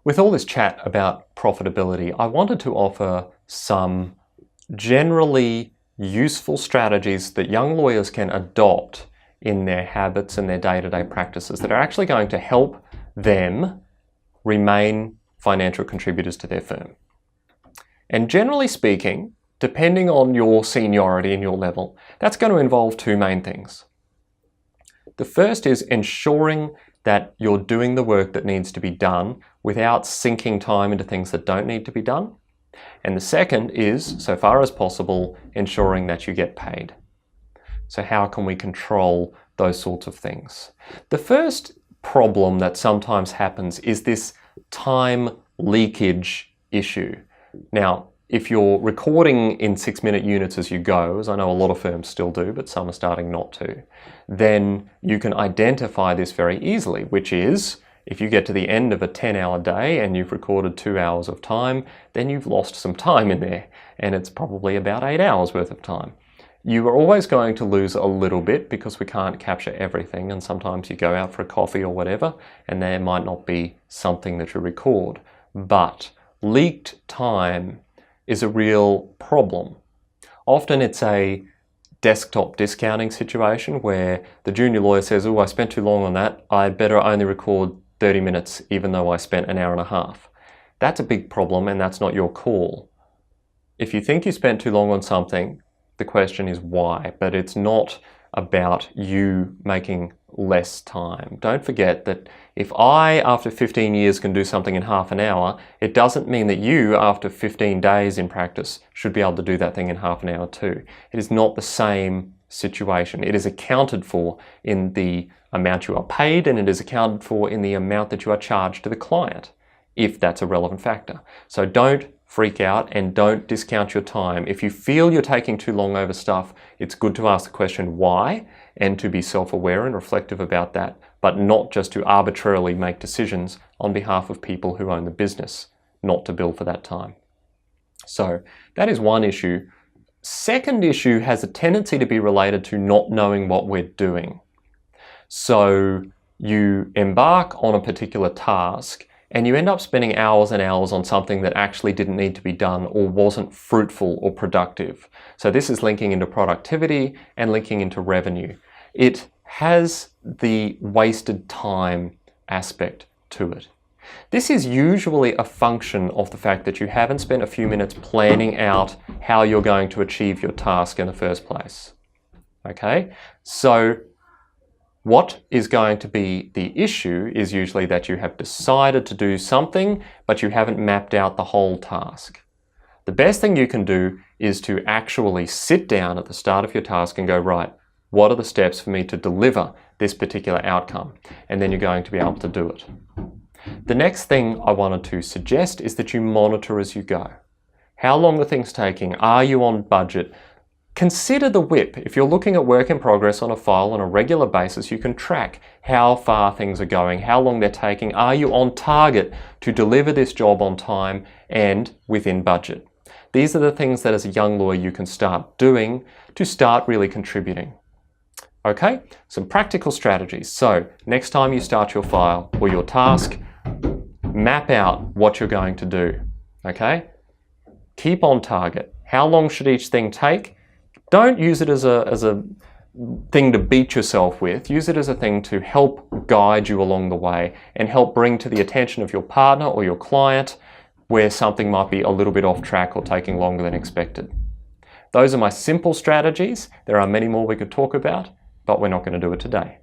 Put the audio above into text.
With all this chat about profitability, I wanted to offer some generally useful strategies that young lawyers can adopt in their habits and their day-to-day practices that are actually going to help them remain financial contributors to their firm. And generally speaking, depending on your seniority and your level, that's going to involve two main things. The first is ensuring that you're doing the work that needs to be done without sinking time into things that don't need to be done. And the second is, so far as possible, ensuring that you get paid. So how can we control those sorts of things? The first problem that sometimes happens is this time leakage issue. Now, if you're recording in 6-minute units as you go, as I know a lot of firms still do, but some are starting not to, then you can identify this very easily, which is, if you get to the end of a 10-hour day and you've recorded 2 hours of time, then you've lost some time in there, and it's probably about 8 hours worth of time. You are always going to lose a little bit because we can't capture everything, and sometimes you go out for a coffee or whatever, and there might not be something that you record. But leaked time is a real problem. Often it's a desktop discounting situation where the junior lawyer says, oh, I spent too long on that, I'd better only record 30 minutes even though I spent an hour and a half. That's a big problem, and that's not your call. If you think you spent too long on something, the question is why, but it's not about you making less time. Don't forget that if I, after 15 years, can do something in half an hour, it doesn't mean that you, after 15 days in practice, should be able to do that thing in half an hour too. It is not the same situation. It is accounted for in the amount you are paid, and it is accounted for in the amount that you are charged to the client, if that's a relevant factor. So don't freak out and don't discount your time. If you feel you're taking too long over stuff, it's good to ask the question why and to be self-aware and reflective about that, but not just to arbitrarily make decisions on behalf of people who own the business, not to bill for that time. So that is one issue. Second issue has a tendency to be related to not knowing what we're doing. So you embark on a particular task and you end up spending hours and hours on something that actually didn't need to be done or wasn't fruitful or productive. So this is linking into productivity and linking into revenue. It has the wasted time aspect to it. This is usually a function of the fact that you haven't spent a few minutes planning out how you're going to achieve your task in the first place. Okay? So what is going to be the issue is usually that you have decided to do something, but you haven't mapped out the whole task. The best thing you can do is to actually sit down at the start of your task and go, right, what are the steps for me to deliver this particular outcome? And then you're going to be able to do it. The next thing I wanted to suggest is that you monitor as you go. How long are things taking? Are you on budget? Consider the WIP. If you're looking at work in progress on a file on a regular basis, you can track how far things are going, how long they're taking. Are you on target to deliver this job on time and within budget? These are the things that as a young lawyer you can start doing to start really contributing. Okay, some practical strategies. So next time you start your file or your task, map out what you're going to do. Okay, keep on target. How long should each thing take? Don't use it as a thing to beat yourself with. Use it as a thing to help guide you along the way and help bring to the attention of your partner or your client where something might be a little bit off track or taking longer than expected. Those are my simple strategies. There are many more we could talk about, but we're not going to do it today.